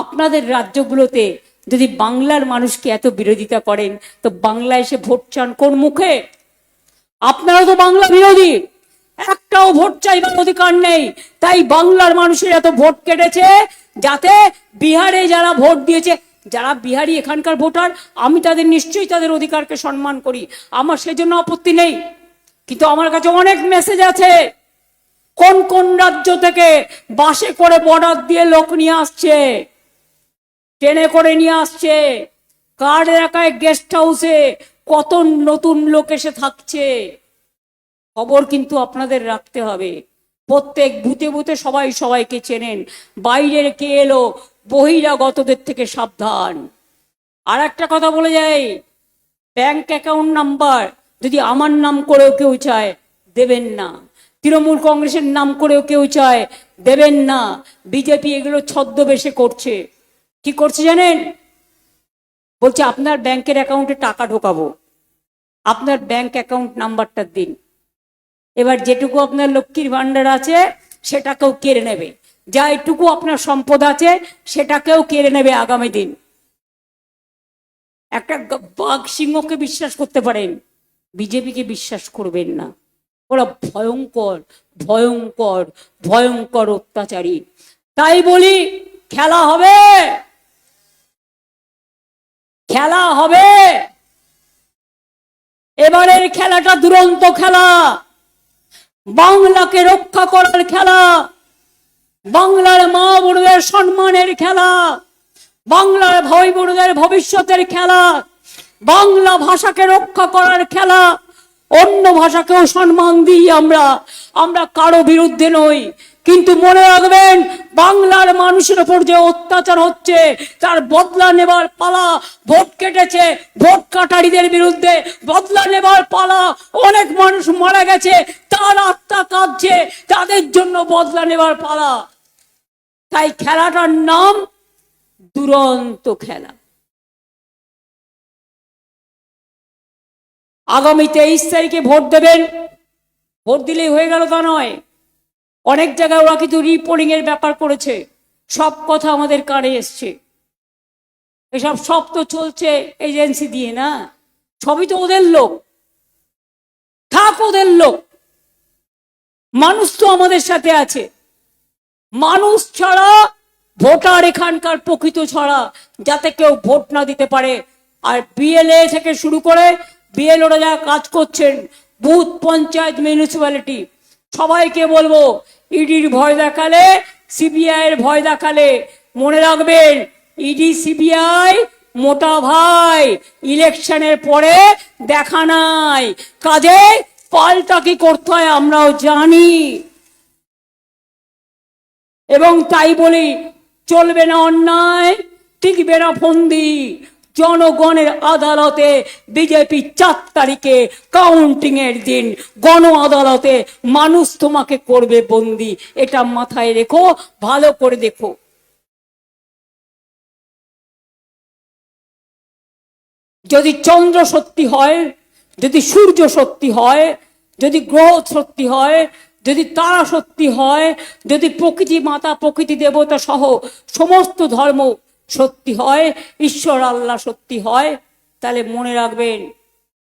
আপনাদের রাজ্যগুলোতে যদি বাংলার মানুষকে এত বিরোধিতা করেন, তো বাংলায় এসে ভোট চান কোন মুখে? আপনারা তো বাংলা বিরোধী, একটাও ভোট চাইবার অধিকার নেই। তাই বাংলার মানুষের এত ভোট কেটেছে, যাতে বিহারে যারা ভোট দিয়েছে, যারা বিহারি এখানকার ভোটার, আমি তাদের নিশ্চয়ই তাদের অধিকারকে সম্মান করি, আমার সেজন্য আপত্তি নেই। কিন্তু আমার কাছে অনেক মেসেজ আছে, কোন কোন রাজ্য থেকে বাসে করে বর্ডার দিয়ে লোক নিয়ে আসছে, ট্রেনে করে নিয়ে আসছে, কার এলাকায় গেস্ট হাউসে কত নতুন লোক এসে থাকছে, খবর কিন্তু আপনাদের রাখতে হবে। প্রত্যেক বুথে বুথে সবাই সবাইকে চেনেন, বাইরের কে এলো বহিরাগতদের থেকে সাবধান। আর একটা কথা বলে যাই, ব্যাংক অ্যাকাউন্ট নাম্বার যদি আমার নাম করেও কেউ চায় দেবেন না, তৃণমূল কংগ্রেসের নাম করেও কেউ চায় দেবেন না। বিজেপি এগুলো ছদ্মবেশে করছে। কি করছে জানেন? বলছে আপনার ব্যাংকের অ্যাকাউন্টে টাকা ঢোকাবো, আপনার ব্যাংক অ্যাকাউন্ট নাম্বারটা দিন। এবার যেটুকু আপনার লক্ষ্মীর ভান্ডার আছে সেটাকেও কেড়ে নেবে, যা এটুকু আপনার সম্পদ আছে সেটাকেও কেড়ে নেবে আগামী দিন। একটা বাঘ সিংহকে বিশ্বাস করতে পারেন, বিজেপিকে বিশ্বাস করবেন না। ওরা ভয়ঙ্কর ভয়ঙ্কর ভয়ঙ্কর অত্যাচারী। তাই বলি, খেলা হবে, খেলা হবে। এবারের খেলাটা দুরন্ত খেলা, বাংলাকে রক্ষা করার খেলা, বাংলার মা বোনদের সম্মানের খেলা, বাংলার ভাই বোনদের ভবিষ্যতের খেলা, বাংলা ভাষাকে রক্ষা করার খেলা। অন্য ভাষাকেও সম্মান দিই আমরা, আমরা কারো বিরুদ্ধে নই। কিন্তু মনে রাখবেন, বাংলার মানুষের উপর যে অত্যাচার হচ্ছে তার বদলা নেবার পালা। ভোট কেটেছে, ভোট কাটারিদের বিরুদ্ধে বদলা নেবার পালা। অনেক মানুষ মারা গেছে, তার আত্মা কাঁদছে, তাদের জন্য বদলা নেবার পালা। তাই খেলাটার নাম দুরন্ত খেলা। আগামী 23 তারিখে ভোট দেবেন। ভোট দিলেই হয়ে গেল তা নয়, অনেক জায়গায় ওরা কিন্তু রিপোলিং এর ব্যাপার করেছে। সব কথা আমাদের কানে এসছে, এসব সব তো চলছে এজেন্সি দিয়ে, না? সবই তো ওদের লোক, থাক ওদের লোক। মানুষ তো আমাদের সাথে আছে। মানুষ ছাড়া, ভোটার এখানকার প্রকৃত ছাড়া যাতে কেউ ভোট না দিতে পারে। আর বিএলএ থেকে শুরু করে বিএলওরা যারা কাজ করছেন, বুথ পঞ্চায়েত মিউনিসিপ্যালিটি, সবাইকে বলবো, ইডির ভয় দেখালে, সিবিআই এর ভয় দেখালে মনে রাখবেন, ইডি সিবিআই মোটা ভাই, ইলেকশনের পরে দেখা নাই, কাজে পাল্টা কি করতে হয় আমরাও জানি। এবং তাই বলি, চলবে না অন্যায়, টিকবে না ফন্দি। জনগণের আদালতে বিজেপি 4 তারিখে কাউন্টিং এর দিন গণ আদালতে মানুষ তোমাকে করবে বন্দি। এটা মাথায় রেখো, ভালো করে দেখো। যদি চন্দ্র সত্যি হয়, যদি সূর্য সত্যি হয়, যদি গ্রহ সত্যি হয়, যদি তারা সত্যি হয়, যদি প্রকৃতি মাতা প্রকৃতি দেবতা সহ সমস্ত ধর্ম সত্যি হয়, ঈশ্বর আল্লাহ সত্যি হয়, তাহলে মনে রাখবেন,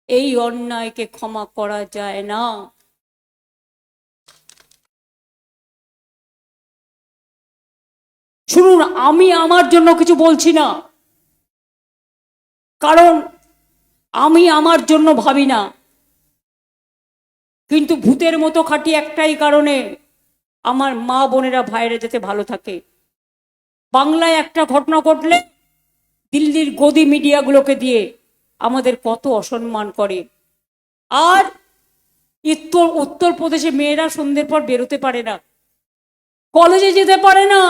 এই অন্যায়কে ক্ষমা করা যায় না। শুনুন, আমি আমার জন্য কিছু বলছি না, কারণ আমি আমার জন্য ভাবি না। কিন্তু ভূতের মতো খাটি একটাই কারণে, আমার মা বোনেরা ভাইরা যাতে ভালো থাকে। বাংলায় একটা ঘটনা ঘটলে দিল্লির গদি মিডিয়াগুলোকে দিয়ে আমাদের কত অসম্মান করে। আর উত্তরপ্রদেশে মেয়েরা সন্ধ্যের পর বেরোতে পারে না, কলেজে যেতে পারে না,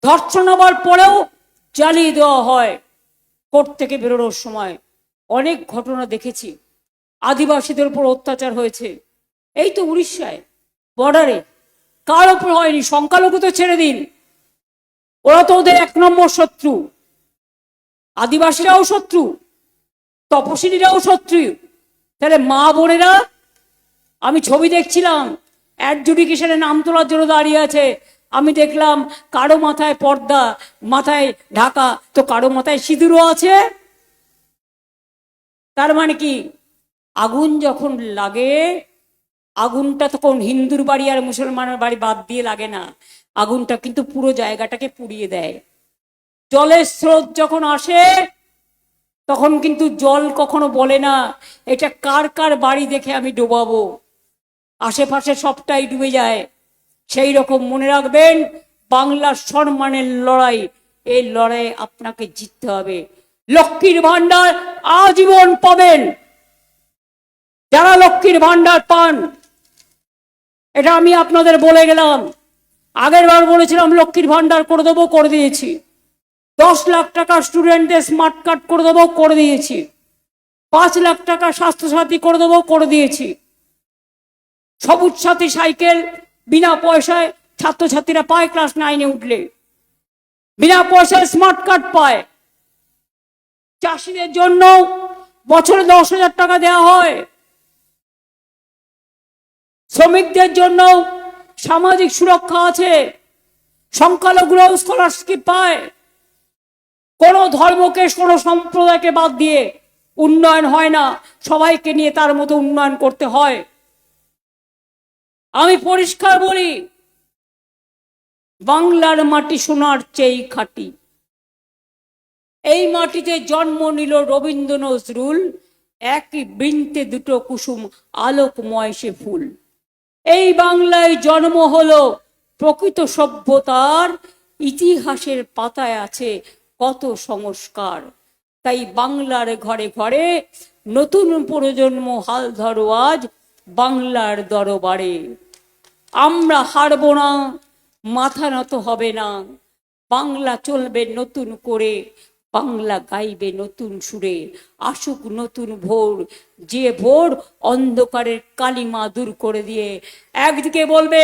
ধর্ষণ হবার পরেও জ্বালিয়ে দেওয়া হয় কোর্ট থেকে বেরোনোর সময়। অনেক ঘটনা দেখেছি, আদিবাসীদের উপর অত্যাচার হয়েছে। এই তো উড়িষ্যায় বর্ডারে, কার উপর হয়নি? সংখ্যালঘু তো ছেড়ে দিন, ওরা তো ওদের 1 নম্বর শত্রু। আদিবাসীরাও শত্রু, তপশিলীরাও শত্রু। তাহলে মা বোনেরা, আমি ছবি দেখছিলাম, অ্যাডজুডিকেশনে নাম তোলার জন্য দাঁড়িয়ে আছে, আমি দেখলাম কারো মাথায় পর্দা, মাথায় ঢাকা, তো কারো মাথায় সিঁদুরও আছে। তার মানে কি, আগুন যখন লাগে, আগুনটা তখন হিন্দুর বাড়ি আর মুসলমানের বাড়ি বাদ দিয়ে লাগে না, আগুনটা কিন্তু পুরো জায়গাটাকে পুড়িয়ে দেয়। জলের স্রোত যখন আসে তখন কিন্তু জল কখনো বলে না এটা কার কার বাড়ি দেখে আমি ডোবাবো, আশেপাশে সবটাই ডুবে যায়। সেই রকম মনে রাখবেন, বাংলার সম্মানের লড়াই, এই লড়াই আপনাকে জিততে হবে। লক্ষ্মীর ভান্ডার আজীবন পাবেন। যারা লক্ষ্মীর ভান্ডার পান, এটা আমি আপনাদের বলে গেলাম। আগের বার বলেছিলাম লক্ষ্মীর ভান্ডার করে দেবো, করে দিয়েছি। 10 লাখ টাকা স্টুডেন্টদের স্মার্ট কার্ড করে দেবো, করে দিয়েছি। 5 লাখ টাকা স্বাস্থ্যসাথী করে দেবো, করে দিয়েছি। সবুজ সাথী সাইকেল বিনা পয়সায় ছাত্রছাত্রীরা পায়, ক্লাস 9-এ উঠলে বিনা পয়সায় স্মার্ট কার্ড পায়। চাষিদের জন্য বছরে 10,000 টাকা দেওয়া হয়। শ্রমিকদের জন্য সামাজিক সুরক্ষা আছে। সংখ্যালঘুরাও স্কলারশিপ পায়। কোন ধর্মকে, কোন সম্প্রদায়কে বাদ দিয়ে উন্নয়ন হয় না, সবাইকে নিয়ে তার মতো উন্নয়ন করতে হয়। আমি পরিষ্কার বলি, বাংলার মাটি সোনার চেয়ে খাঁটি। এই মাটিতে জন্ম নিল রবীন্দ্র নজরুল, একই বৃন্তে দুটো কুসুম আলোকময় সে ফুল। এই বাংলায় জন্ম হলো প্রকৃত সভ্যতার, ইতিহাসের পাতায় আছে কত সংস্কার। তাই বাংলার ঘরে ঘরে নতুন প্রজন্ম হাল ধরো আজ বাংলার দরবারে। আমরা হারব না, মাথা নত হবে না। বাংলা চলবে নতুন করে, বাংলা গাইবে নতুন সুরে। আসুক নতুন ভোর, যে ভোর অন্ধকারের কালিমা দূর করে দিয়ে একদিকে বলবে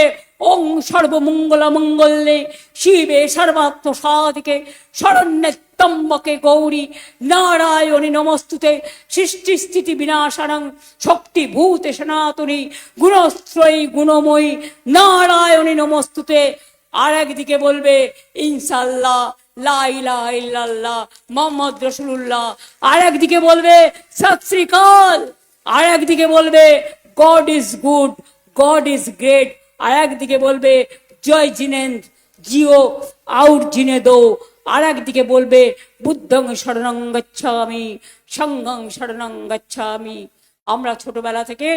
ওং সর্বমঙ্গলা মঙ্গলে শিবে সর্বাত্ম সাধিকে শরণ্যে ত্র্যম্বকে গৌরী নারায়ণী নমস্তুতে সৃষ্টি স্থিতি বিনাশানং শক্তি ভূতে সনাতনী গুণশ্রয়ী গুণময়ী নারায়ণী নমস্তুতে। আর একদিকে বলবে ইনশাল্লাহ লা ইলাহা ইল্লাল্লাহ মুহাম্মদ রাসূলুল্লাহ। আর একদিকে বলবে সত শ্রী আকাল। আর একদিকে বলবে god is good, god is great. আর একদিকে বলবে জয় জিনেন্দ্র জিও আউট জিনে দো। আর একদিকে বলবে বুদ্ধং শরণং গচ্ছামি, সংঘং শরণং গচ্ছামি। আমরা ছোটবেলা থেকে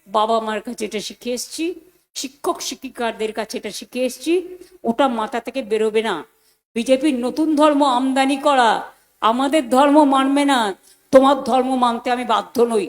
বাবা মার কাছে এটা শিখে এসছি, শিক্ষক শিক্ষিকাদের কাছে এটা শিখে এসছি, ওটা মাথা থেকে বেরোবে না। বিজেপির নতুন ধর্ম আমদানি করা, আমাদের ধর্ম মানবে না, তোমার ধর্ম মানতে আমি বাধ্য নই।